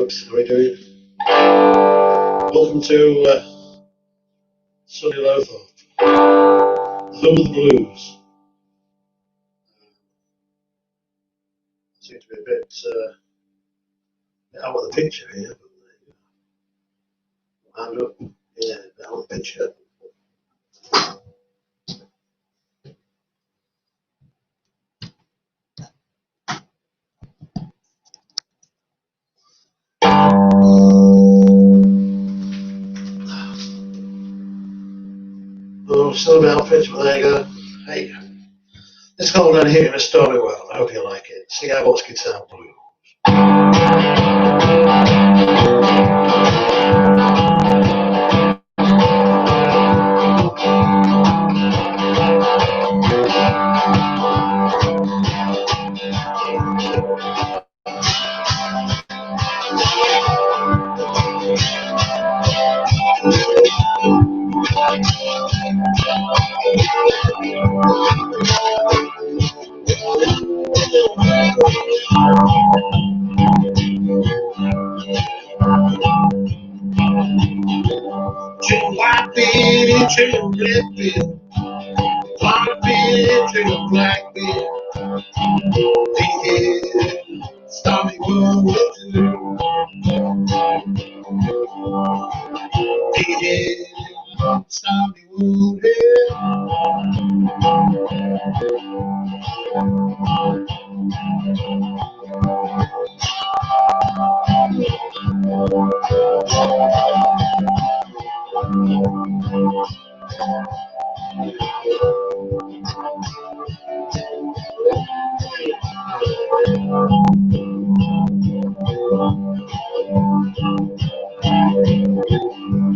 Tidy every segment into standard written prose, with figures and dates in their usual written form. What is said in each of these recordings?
folks, how are we doing? Welcome to sunny Lowthorpe, the home of the blues. Seem to be a bit out of the picture here, but hand up, yeah, a bit out of the picture. Oh, still a bit out of picture, but there you go. Hey, it's called Down Here in a Stormy World. I hope you like it. Sing out what's guitar blues. Chicken white bean, chicken red bean, white bean, chicken black bean. Yeah, stormy world will do. Yeah, stormy world, yeah.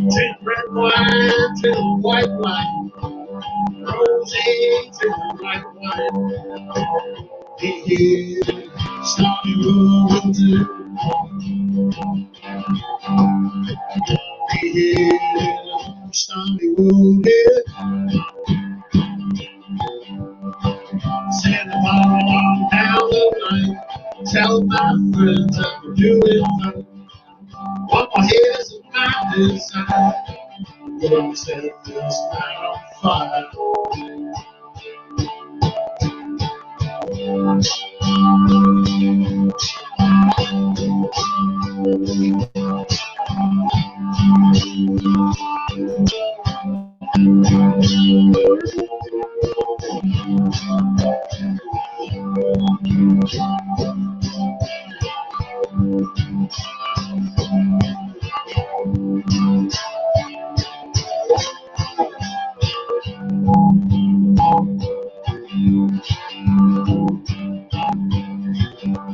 Drink red wine, drink white wine, rosé, drink white wine. Yeah, stormy world will do. Yeah, stormy world, yeah. Send the ball on down the line. Tell my friends I'm doing fine. One more head is my desire. Gonna set this night on fire.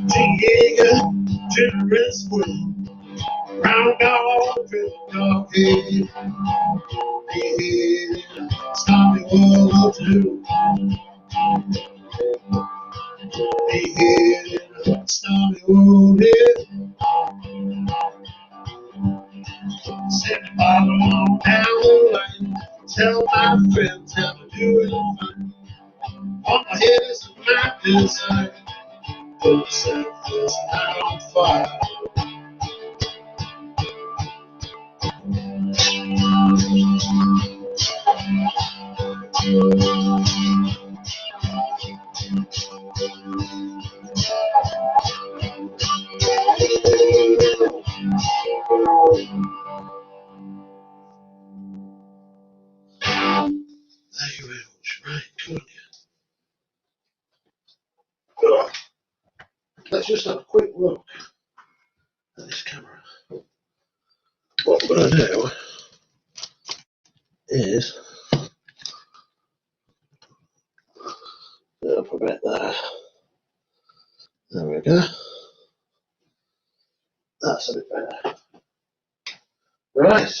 Diego, generous queen, round dog, drill dog head. Yeah, stormy world too. Yeah, stormy world, yeah. Send the bottle on down the line. Tell my friends how to do it fine. On my head is a map design. Gonna set this night on fire. Thank you very much. Right, good on you. Let's just have a quick look at this camera. What we're going to do is up a bit there. There we go. That's a bit better. Right.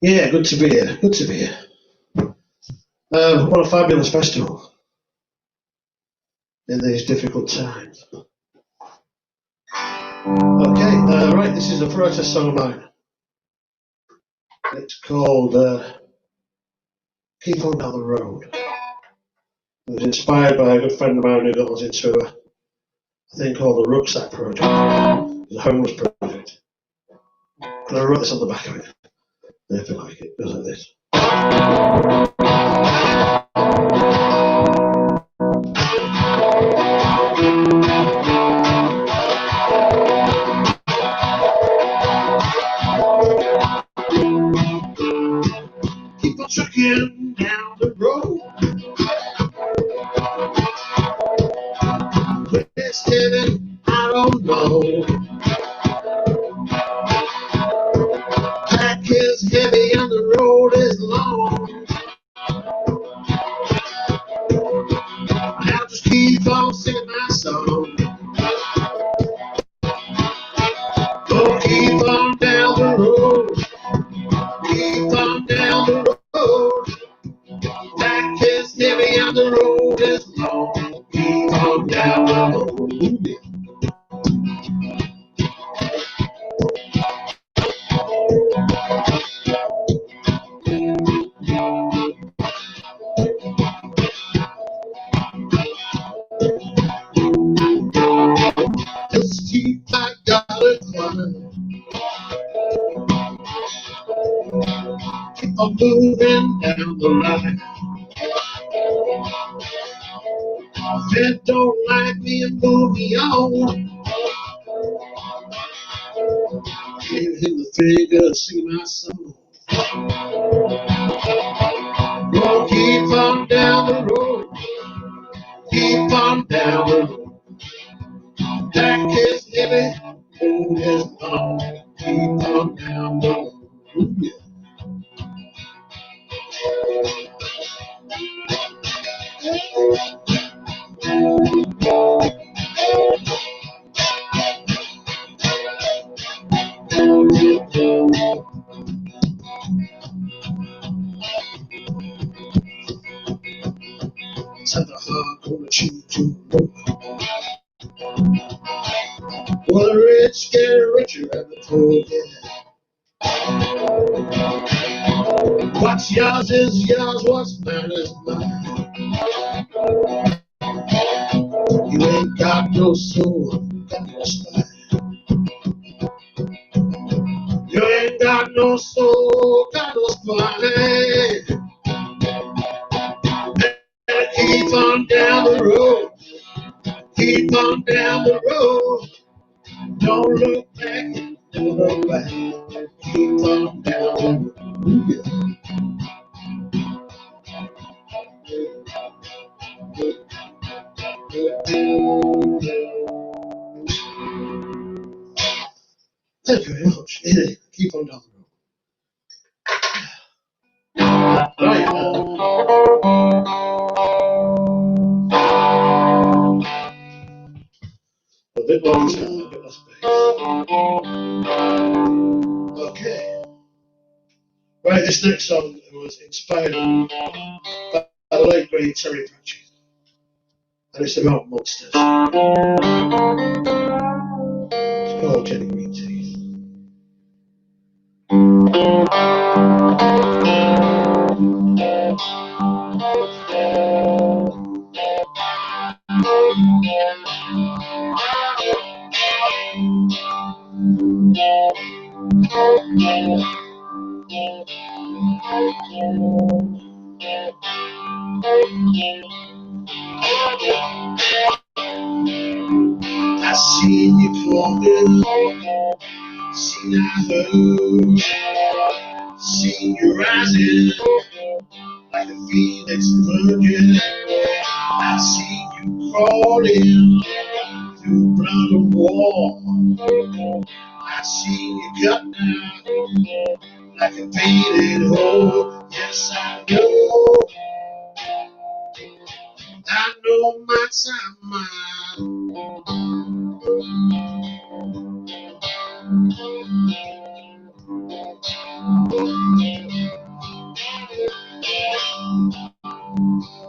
Yeah, good to be here. Good to be here. What a fabulous festival in these difficult times. Okay, right, this is a protest song of mine. It's called Keep On Down the Road. It was inspired by a good friend of mine who got us into a thing called the Rucksack Project. It's a homeless project. And I wrote this on the back of it. If you like it, it goes like this. Keep on trucking down the road. Where it's headed, I don't know. Pack is heavy and the road is long. I'll just keep on singing my song. Oh, keep on down the road. Keep on down the road. Pack is heavy and the road is long. Keep on down the road. Just keep I gotta climb. Keep on moving down the line. If it don't like me and move me on. Give him the figure, sing my song. Oh, keep on down the road. Keep on down the road. Back is heavy, road is long. Keep on down the road. Yeah. So the heart gonna choose to road. Well, the rich get richer and the poor get. What's yours is yours, what's mine is mine. You ain't got no soul, got no spine. You ain't got no soul, got no spine. And keep on down the road. Keep on down the road. Don't look back, don't look back. Keep on down the road. Thank you very much. Keep on down the road. Right. A bit long time, a bit less space. Okay. Right, this next song was inspired by the late great Terry Pratchett. And it's about monsters. It's called Jenny Green Teeth. I seen you coming, seen I heard, seen you rising like a phoenix virgin. I seen you crawling through blood and war. I seen you cut down like a painted hole. Yes, I know my time.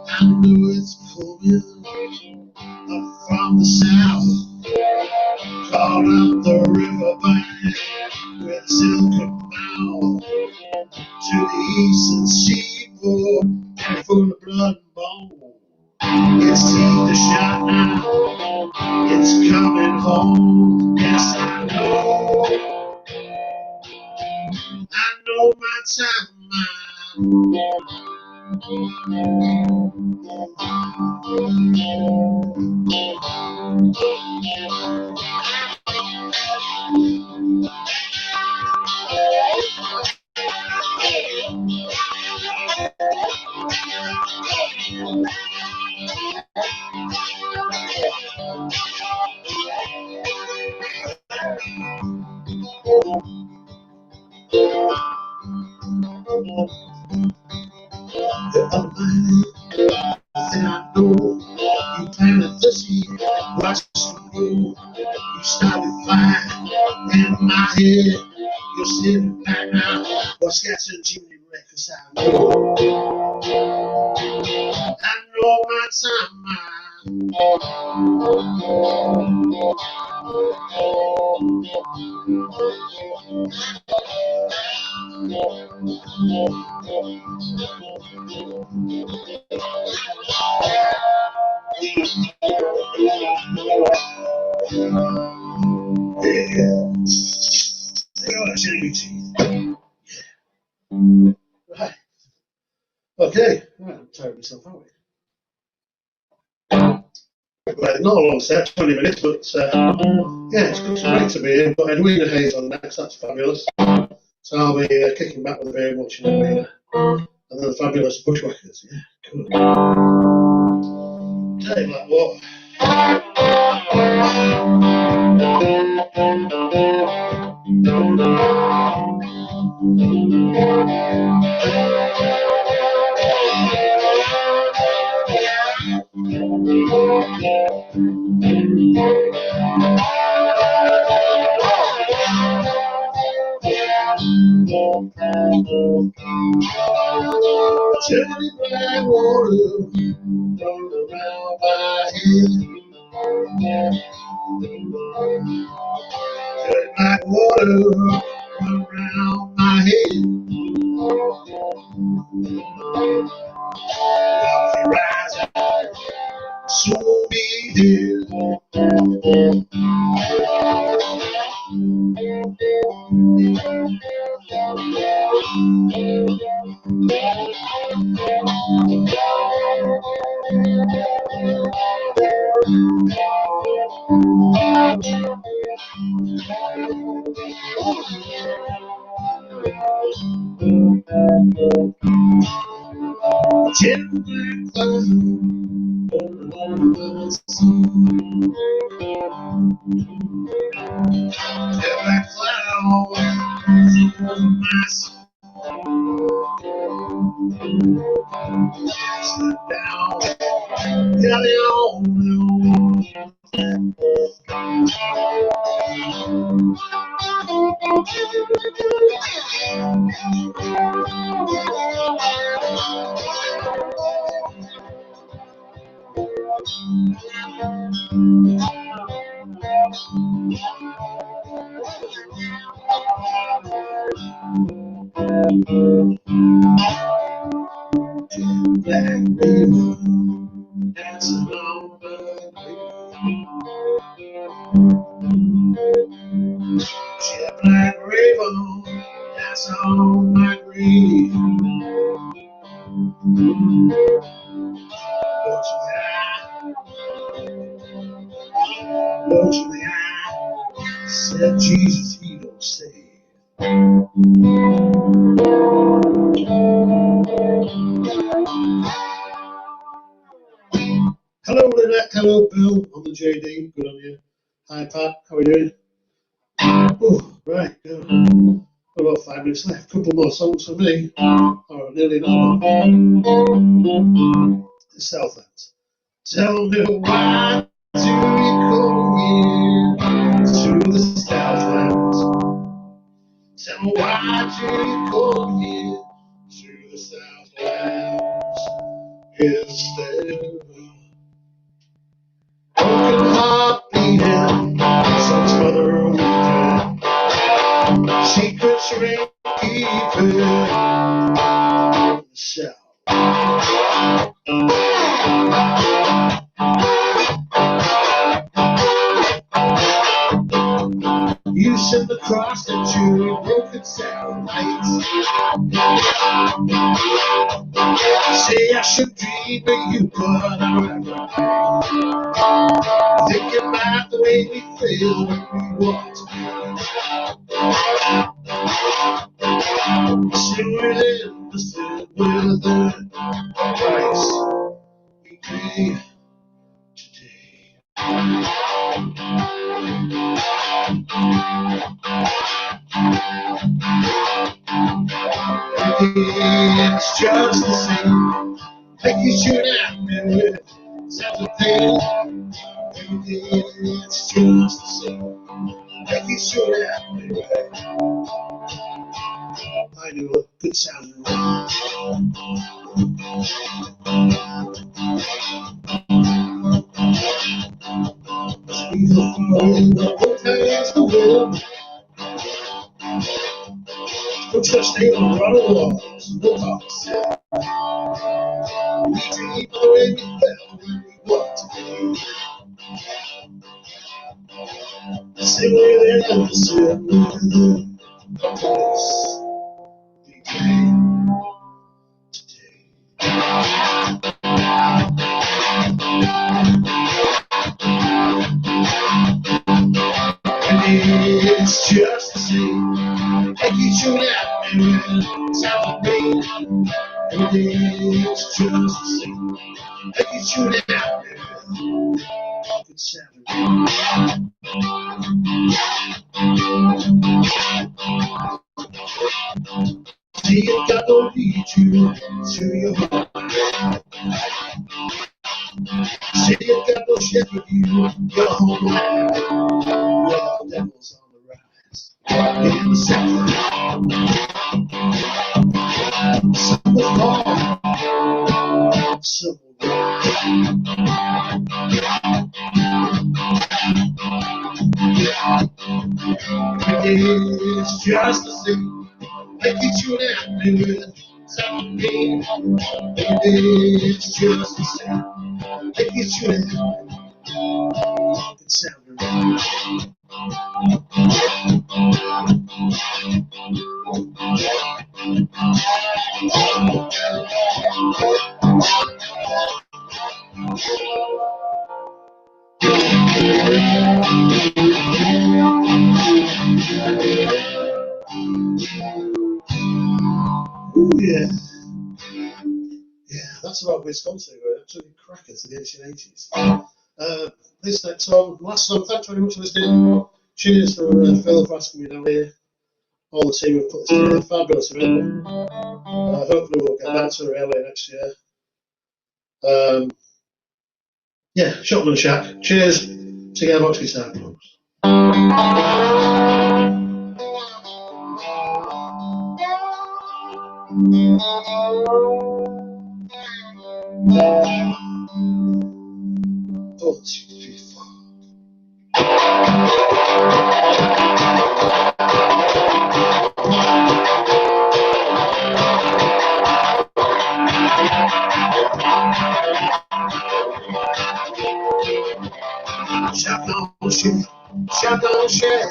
I know it's coming up from the south, caught up the riverbank with silken bow to the eastern seaboard, and full of blood and bone. Its teeth are shot now, its coming home. Yes, I know my time, and I know you planted the seed, watched it grow. You started flying in my head. You're sitting back now, what's got your Jimmy records out? I know my time, Right. Okay. Right, I'm tired of myself, aren't we? Right, not a long set, 20 minutes, but yeah, it's great to be here. But Edwina Hayes on next, that's fabulous. So I'll be kicking back with a beer, watching Edwina. And then the fabulous Bushwhackers, yeah, cool. Take that water. Chilly black water rolled around my head. Chilly black water rolled around my head. If you rise up, soon be dead. Chilly black cloud over the sea. Chilly black cloud over my soul. Slip down, yeah, they all know. Black river, dancing on the green. She's black river, dancing on my green. Look to the eye, look to the eye. Said Jesus, he don't say. Hello, Lynette. Hello, Bill. I'm the JD. Good on you. Hi, Pat. How are you doing? Oh, right. Good. About 5 minutes left. Couple more songs for me. Or nearly an hour. The Southlands. Tell me why do you come here to the Southlands? Tell me why do you come here to the Southlands? Instead of broken heart beating, some mother weeping, secrets ring keeping in the South. Send across the jury broken satellites. Say I should dream of you, but I'm thinking about the way we feel when we walk. Sing within the sin with the price we pay today. It's just the same, like you should have been with such a pain. It's just the same, like you should have been with. I do a good sounding right. We go forward, we'll pass the world. We'll just stay on run along, we'll talk. We dream of the way we felt when we walked today. Sing within the sin with the price we pay today. It's just the same, like you should have been with sound of pain. It's just the same, like you should have been with good sound of pain. See, God don't lead you to your heart. See, God don't shepherd you your whole life. Well, the devil's on the rise. In the south, some will fall, some will rise. It's just the same, like you should have been with some pain. It's just the same, like you should have been. It sounded right. Ooh, yeah. Yeah, that's about Wisconsin. We're absolutely crackers in the ancient 80s. This next song, last song, thanks very much for listening. Cheers for Phil for asking me down here. All the team have put this together. Fabulous event. Hopefully we'll get back to early next year. Yeah, Shotgun Shack. Cheers. Together, watch this out, folks. Oh, it's beautiful. Shotgun shit, shotgun shit.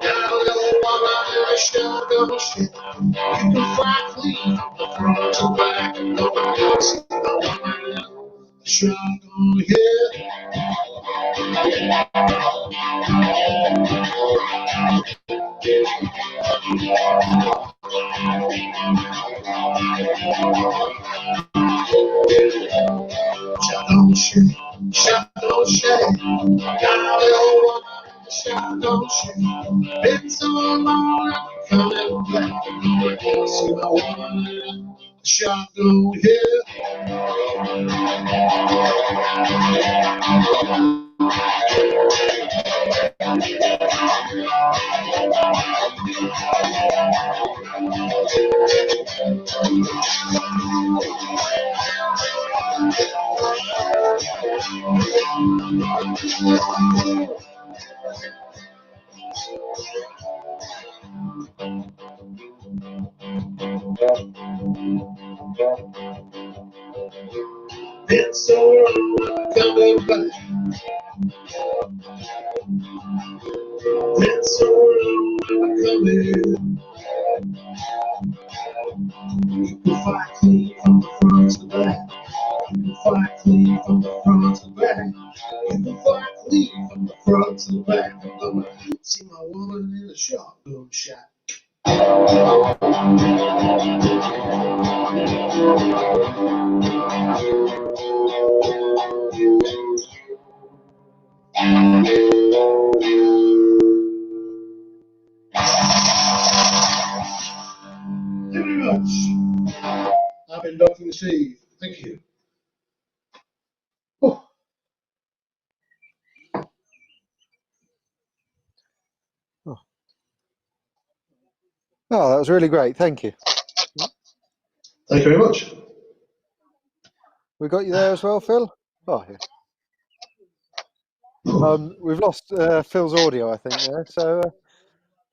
Now no woman in a shotgun shit. You can fly clean from the front to back, and nobody else see no woman in a shotgun hit. Shotgun shit, shotgun shit. Got a little woman in a shotgun shit. Been so long, I'm coming back. Nobody else see my woman in a shotgun hit. Been so long, I'm coming back. Been so long, You can fight clean from the front to the back. You can fight clean from the front to the back. You can fight clean from the front to the back. I'm gonna see my woman in a shotgun shack. Thank you very much. I've been Dr. Steve. Thank you. Oh. Oh, that was really great. Thank you. Thank you very much. We got you there as well, Phil? Oh, yeah. We've lost Phil's audio, I think, there. So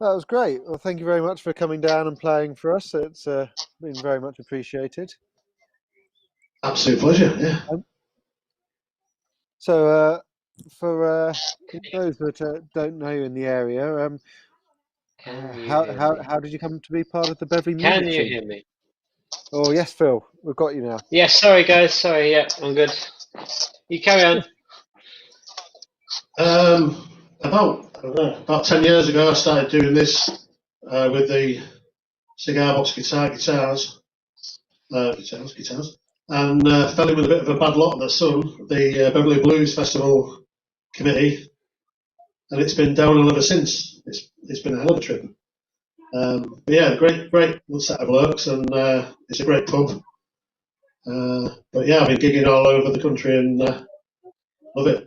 that was great. Well, thank you very much for coming down and playing for us. It's been very much appreciated. Absolute pleasure, yeah. So for those that don't know you in the area, how did you come to be part of the Beverley music Can you team? hear me? Oh, yes, Phil. We've got you now. Yeah, sorry guys, sorry, yeah, I'm good. You carry on. About 10 years ago, I started doing this with the cigar box guitars, and fell in with a bit of a bad lot at the Sun, the Beverley Blues Festival committee, and it's been downhill ever since. It's been a hell of a trip. But yeah, great little set of blokes, and it's a great pub. But yeah, I've been gigging all over the country and love it.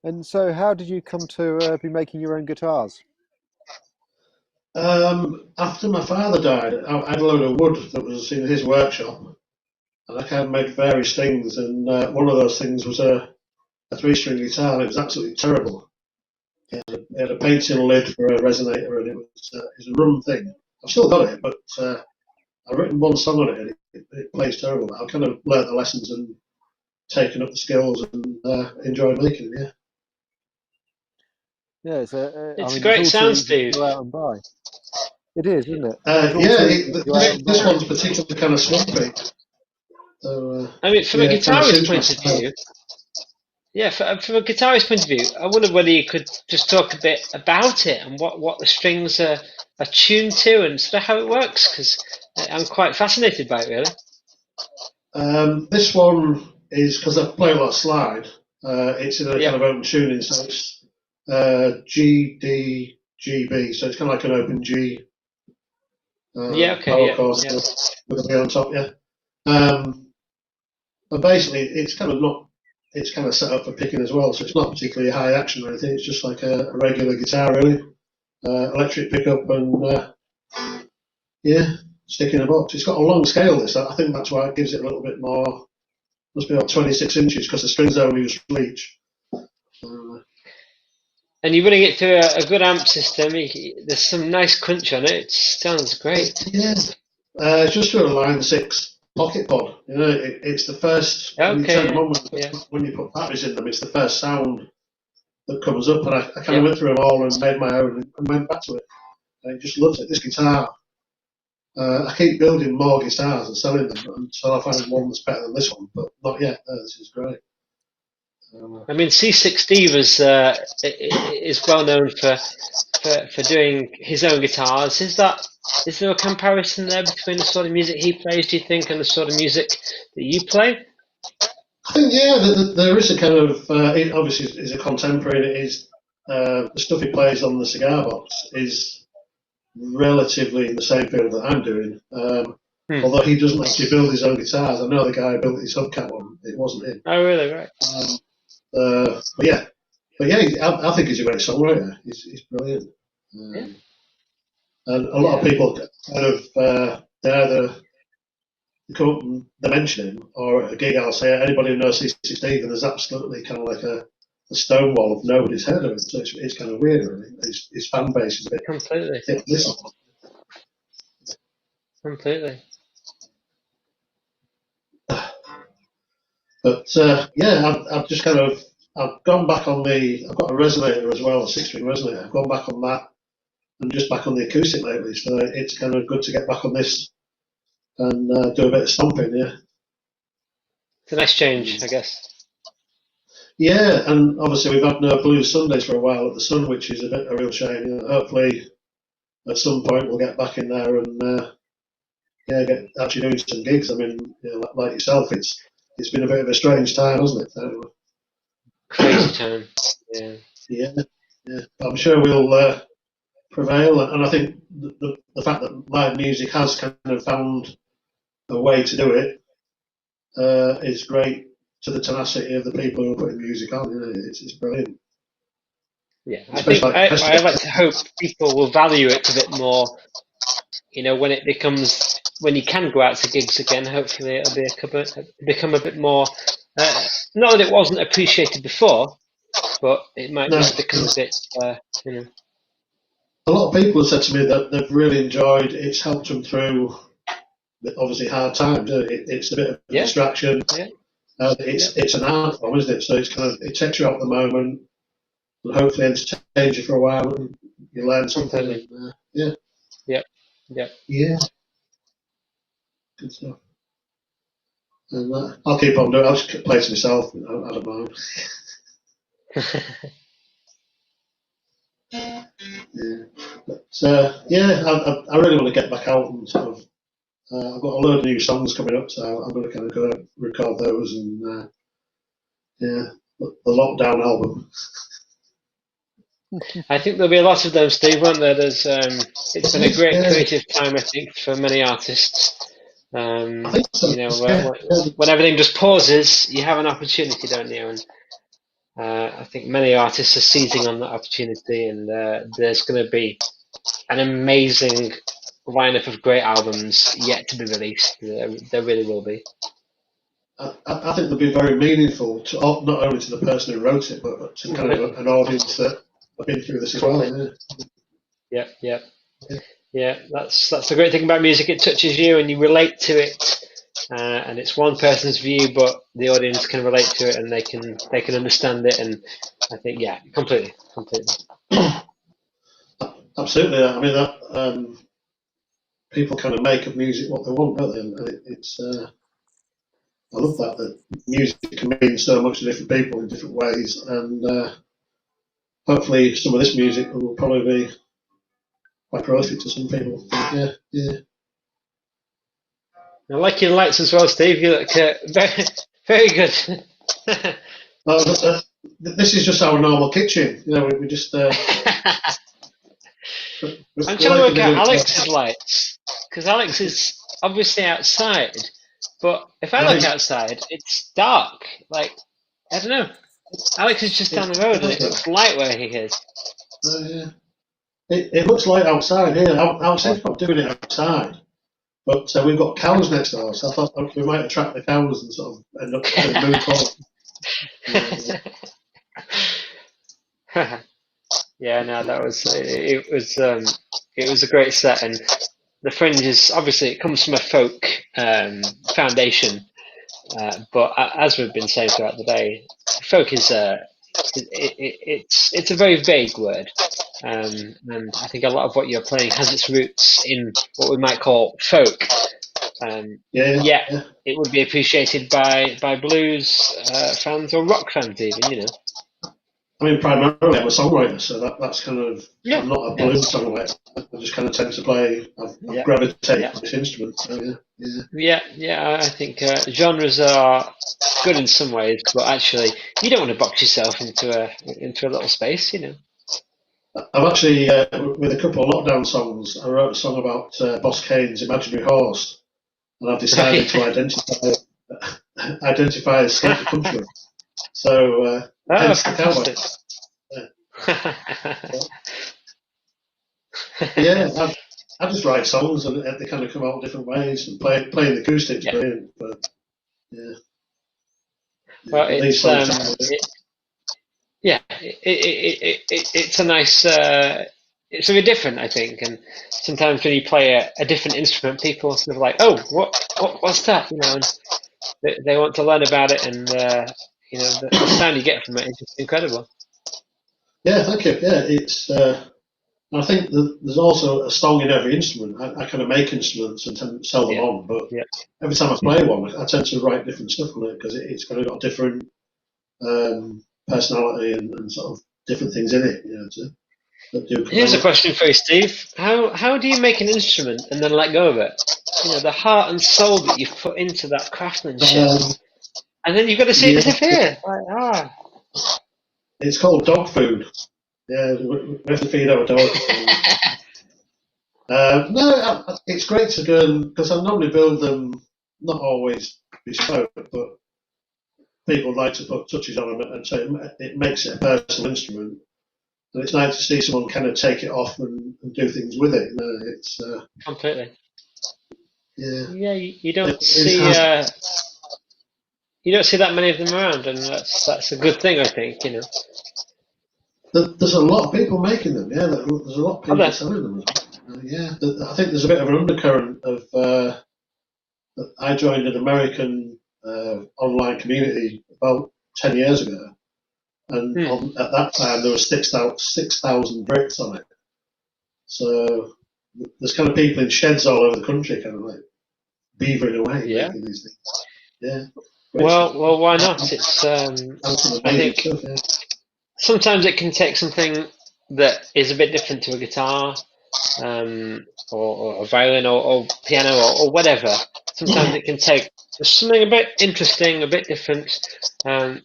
And so how did you come to be making your own guitars? After my father died, I had a load of wood that was in his workshop, and I kind of made various things, and one of those things was a 3-string guitar, and it was absolutely terrible. It had a painting lid for a resonator, and it was a rum thing. I've still got it, but I've written one song on it, and it plays terrible. I've kind of learnt the lessons and taken up the skills and enjoyed making it, yeah. Yeah, It's a I mean, great sound, Steve. Go out and buy. It is, isn't it? This one's particularly kind of swampy. So, I mean, from a guitarist point of view, from a guitarist point of view, I wonder whether you could just talk a bit about it and what the strings are tuned to and sort of how it works, because I'm quite fascinated by it, really. This one is, because I play a lot of slide, it's in a kind of open tuning, so it's G, D, G, B, so it's kind of like an open G power chord with a B on top, and basically it's kind of set up for picking as well, so it's not particularly high action or anything, it's just like a regular guitar really, electric pickup and stick in a box. It's got a long scale, this, I think that's why it gives it a little bit more, must be about 26 inches because the strings only use reach. And you're running it through a good amp system. There's some nice crunch on it. It sounds great. Yeah, it's just through a Line 6 pocket pod. You know, it's the first, when you turn them on, when you put batteries in them, it's the first sound that comes up. And I kind of went through them all and made my own and went back to it. And I just loved it. This guitar, I keep building more guitars and selling them until I find one that's better than this one, but not yet. This is great. I mean, C6D is well known for doing his own guitars. Is there a comparison there between the sort of music he plays, do you think, and the sort of music that you play? I think there is a kind of it obviously is a contemporary. It is the stuff he plays on the cigar box is relatively in the same field that I'm doing. Although he doesn't actually build his own guitars. I know the guy who built his hubcap one. It wasn't him. Oh, really? Right. But yeah, I think he's a great songwriter. He's brilliant. And a lot of people kind of they either come up and they mention him, or at a gig I'll say anybody who knows C6 Steve, and there's absolutely kind of like a stone wall of nobody's heard of him. So it's kind of weird, really. His fan base is a bit completely. Completely. But I've just kind of I've gone back on I've got a resonator as well, a 6-string resonator. I've gone back on that just back on the acoustic lately. So it's kind of good to get back on this and do a bit of stomping. Yeah. It's a nice change, I guess. Yeah, and obviously we've had no Blues Sundays for a while at the Sun, which is a real shame. You know, hopefully at some point we'll get back in there and get actually doing some gigs. I mean, like yourself, it's been a bit of a strange time, hasn't it? So, Crazy time. Yeah. yeah. But I'm sure we'll prevail, and I think the fact that live music has kind of found a way to do it is great to the tenacity of the people who are putting music on. You know, it's brilliant. Yeah, I like to hope people will value it a bit more. You know, when you can go out to gigs again, hopefully it'll become a bit more. Not that it wasn't appreciated before, but it might just become a bit. A lot of people have said to me that they've really enjoyed. It's helped them through obviously hard times. It's a bit of a distraction. Yeah. It's an art form, isn't it? So it's kind of, it takes you out of the moment and hopefully entertains you for a while and you learn something. And, Yep. Yeah. Good stuff. And I'll keep on doing it. I'll just play to myself. I don't mind. Yeah. But I really want to get back out and sort of. I've got a load of new songs coming up, so I'm going to kind of go record those and the Lockdown album. I think there'll be a lot of them, Steve, won't there? It's been a great creative time, I think, for many artists. I think so. You know, when everything just pauses, you have an opportunity, don't you? And I think many artists are seizing on that opportunity, and there's going to be an amazing lineup of great albums yet to be released. There really will be. I think they'll be very meaningful to not only to the person who wrote it, but to kind of an audience that have been through this as well. Yeah. That's the great thing about music. It touches you, and you relate to it. And it's one person's view, but the audience can relate to it, and they can understand it. And I think, completely. Absolutely. I mean, that people kind of make of music what they want, don't they? And it's I love that music can mean so much to different people in different ways, and hopefully some of this music will probably be quite prolific to some people. Yeah. I like your lights as well, Steve. You look very, very good. This is just our normal kitchen. You know, we just. I'm trying to work out Alex's lights, because Alex is obviously outside, but if I look outside, it's dark. Like, I don't know. Alex is just down the road, and it looks light where he is. Yeah. It looks light outside here. I was thinking about doing it outside, but we've got cows next door, so I thought we might attract the cows and sort of end up in the mood for Yeah, no, that was it was a great set, and the Fringe is obviously, it comes from a folk foundation, but as we've been saying throughout the day, folk is it's a very vague word, and I think a lot of what you're playing has its roots in what we might call folk. It would be appreciated by blues fans or rock fans even, you know. I mean, primarily I'm a songwriter, so that's kind of, I'm not a blues songwriter. I just kind of tend to play, I gravitate to this instrument. So I think genres are good in some ways, but actually you don't want to box yourself into a little space, you know. I've actually, with a couple of Lockdown songs, I wrote a song about Boss Kane's Imaginary Horse, and I've decided to identify as state of country. So, hence the cowboy. I just write songs and they kind of come out different ways, and playing the acoustics brilliant, but well, it's it's a nice it's very different, I think, and sometimes when you play a different instrument, people sort of like, oh, what's that, you know, and they want to learn about it, and you know, the sound you get from it is just incredible. Yeah, thank you. Yeah, it's I think that there's also a song in every instrument. I kind of make instruments and tend to sell them Yeah. on, but Yeah. every time I play one, I tend to write different stuff on it because it's kind of got different personality and sort of different things in it, that do come Here's a out. question for you, Steve. How do you make an instrument and then let go of it? The heart and soul that you've put into that craftsmanship, Um, and then you've got to see it yeah, disappear. it's called dog food. Yeah, we have to feed our dog. No, it's great to go because I normally build them, not always bespoke, but people like to put touches on them, and so it makes it a personal instrument. And it's nice to see someone kind of take it off and do things with it. It's Completely. yeah. Yeah, you don't It see has, that many of them around, and that's a good thing, I think. there's a lot of people making them. Yeah, there's a lot of Are people there? selling them as well. Yeah, I think there's a bit of an undercurrent of. I joined an American online community about 10 years ago, and at that time there was 6,000 bricks on it. So there's kind of people in sheds all over the country, kind of like beavering away Yeah. making these things. Yeah. Great stuff. Well, why not? It's I think Stuff, yeah. sometimes it can take something that is a bit different to a guitar, or a violin, or piano, or whatever. Sometimes it can take just something a bit interesting, a bit different, to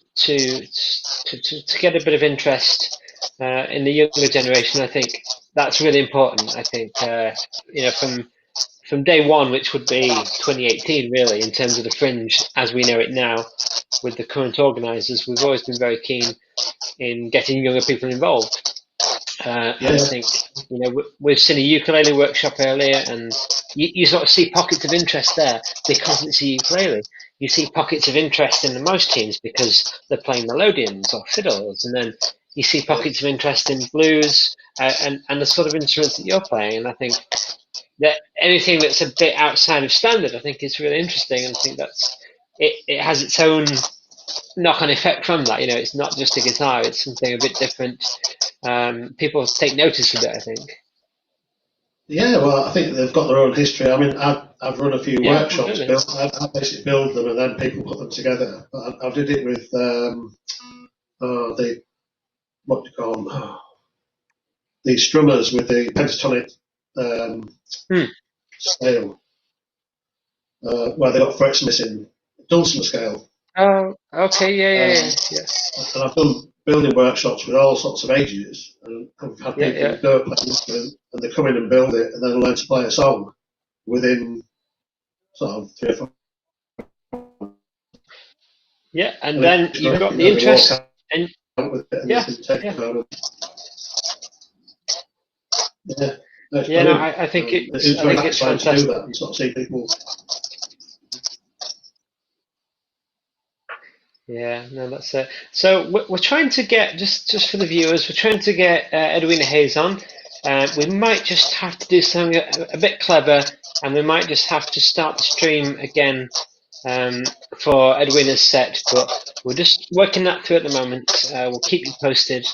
get a bit of interest in the younger generation. I think that's really important. I think from day one, which would be 2018, really, in terms of the Fringe as we know it now, with the current organisers, we've always been very keen in getting younger people involved. And I think we've seen a ukulele workshop earlier, and you sort of see pockets of interest there because it's a ukulele. You see pockets of interest in the mouse teams because they're playing melodians or fiddles, and then you see pockets of interest in blues and the sort of instruments that you're playing. And I think that anything that's a bit outside of standard, I think is really interesting, and I think it has its own knock-on effect from that. It's not just a guitar; it's something a bit different. People take notice of it, I think. Yeah, well, I think they've got their own history. I mean, I've run a few Yeah, workshops. completely. I basically build them and then people put them together. But I did it with the what do you call them? The strummers with the pentatonic scale, where they got frets missing, Dulcimer scale. Oh, okay, yeah. And I've done building workshops with all sorts of ages, and I've had people Yeah. who don't play an instrument, and they come in and build it, and then learn to play a song within sort of 3 or 4. Yeah, and then you've got the They walk interest, and out with it, and yeah, they can take it home. Yeah, no, it's yeah. No, brilliant. I think It's I very think it's satisfying to do fantastic. that and sort of see people. Yeah, no, that's it. So we're trying to get just for the viewers, we're trying to get Edwina Hayes on. We might just have to do something a bit clever, and we might just have to start the stream again for Edwina's set. But we're just working that through at the moment. We'll keep you posted.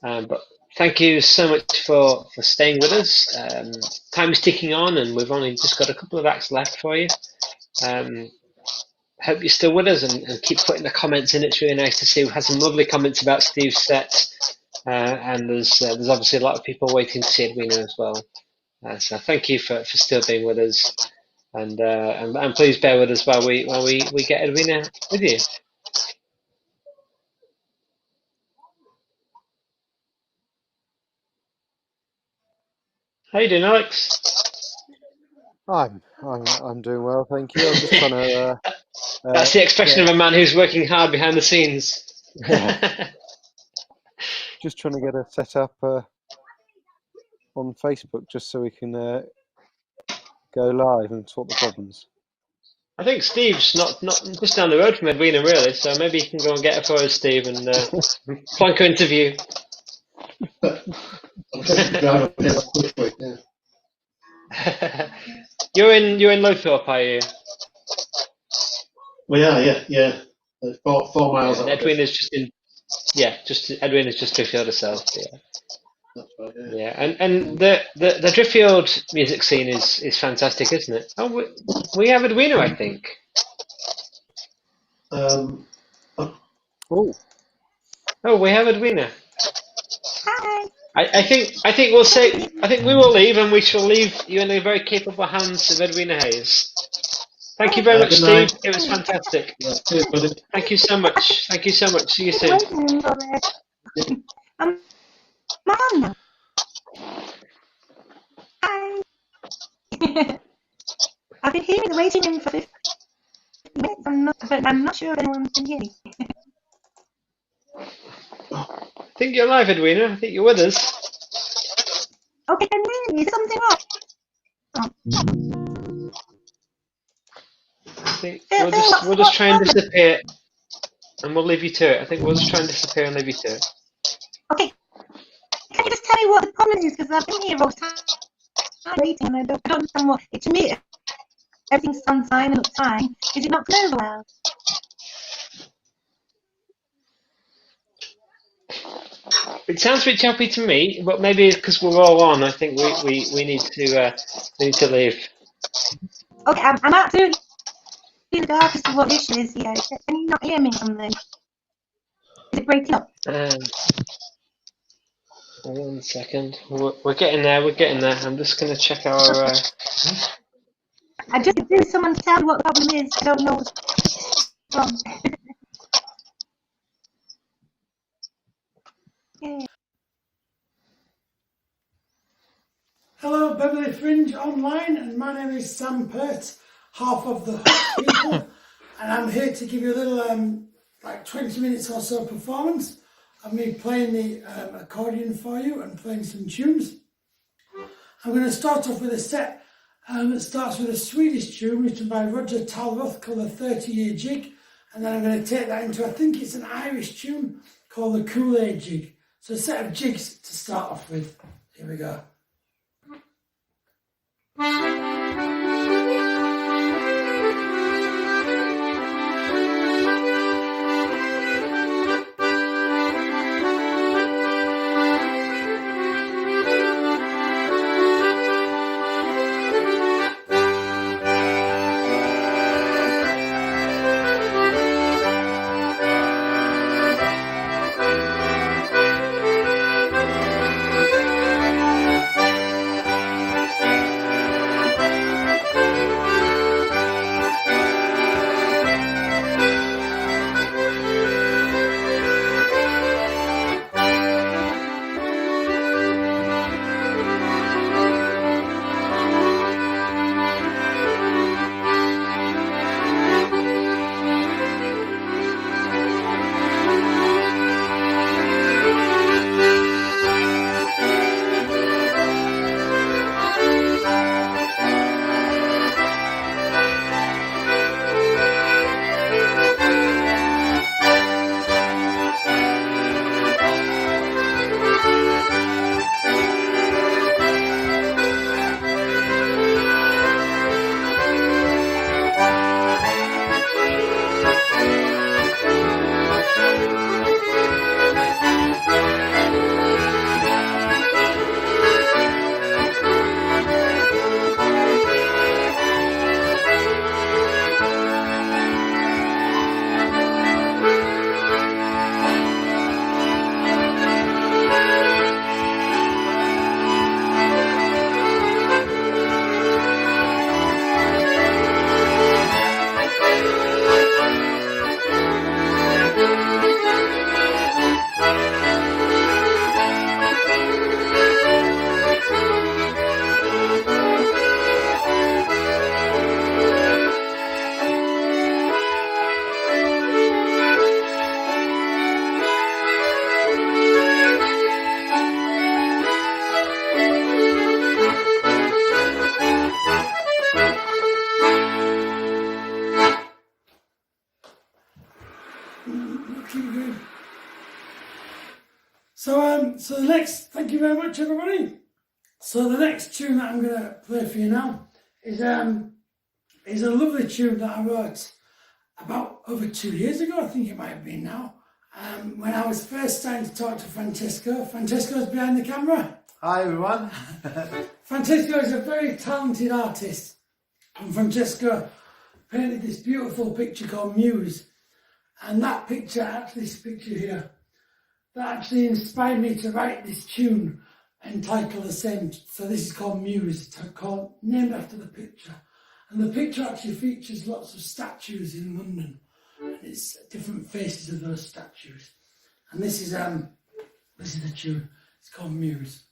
But thank you so much for staying with us. Time is ticking on, and we've only just got a couple of acts left for you. Hope you're still with us and keep putting the comments in. It's really nice to see. We've had some lovely comments about Steve's set, and there's obviously a lot of people waiting to see Edwina as well. So thank you for still being with us, and please bear with us while we get Edwina with you. How you doing, Alex? I'm doing well, thank you. I'm just trying to. That's the expression of a man who's working hard behind the scenes. Yeah. Just trying to get it set up on Facebook, just so we can go live and sort the problems. I think Steve's not just down the road from Edwina, really. So maybe you can go and get her for us, Steve, and plank her interview. You're in Lowthorpe, are you? We are, yeah. It's 4 miles. And Edwina's just in. Yeah, Edwina's just to field herself. Yeah. That's right. Yeah. Yeah, and the Driffield music scene is fantastic, isn't it? Oh, we have Edwina, I think. Oh, Oh, we have Edwina. Hi. I think we'll say I think we will leave, and we shall leave you in the very capable hands of Edwina Hayes. Thank you very much, Good Steve. night. It was fantastic. Yeah, cheers, buddy. Thank you so much. Thank you so much. See you soon. Waiting for it. I'm on now. Hi. I've been here in the waiting room for 50 minutes. I'm not sure if anyone can hear me. I think you're live, Edwina. I think you're with us. Okay, can you hear me? Is something wrong? I think we'll just try and disappear, and we'll leave you to it. I think we'll just try and disappear and leave you to it. Okay. Can you just tell me what the problem is? Because I've been here all the time waiting, and I don't understand what. To me, everything sounds fine and looks fine. Is it not going over well? It sounds a bit choppy to me, but maybe because we're all on, I think we need to leave. Okay, I'm absolutely in the dark as to what the issue is here. Can you not hear me or something? Is it breaking up? 1 second. We're getting there. We're getting there. I'm just going to check our. I just do someone tell me what the problem is. I don't know what's wrong. Yeah. Hello, Beverley Fringe online, and my name is Sam Pert, half of the Hot People, and I'm here to give you a little, like 20 minutes or so performance of me playing the accordion for you and playing some tunes. I'm going to start off with a set that starts with a Swedish tune written by Roger Talroth called the 30-Year Jig, and then I'm going to take that into, I think it's an Irish tune called the Kool-Aid Jig. So a set of jigs to start off with. Here we go. So the next, thank you very much, everybody. So the next tune that I'm going to play for you now is a lovely tune that I wrote about over 2 years ago. I think it might have been now. When I was first starting to talk to Francesco's behind the camera. Hi everyone. Francesco is a very talented artist, and Francesco painted this beautiful picture called Muse. And that picture, actually this picture here, that actually inspired me to write this tune entitled the same. So this is called Muse, named after the picture. And the picture actually features lots of statues in London. And it's different faces of those statues. And this is the tune. It's called Muse.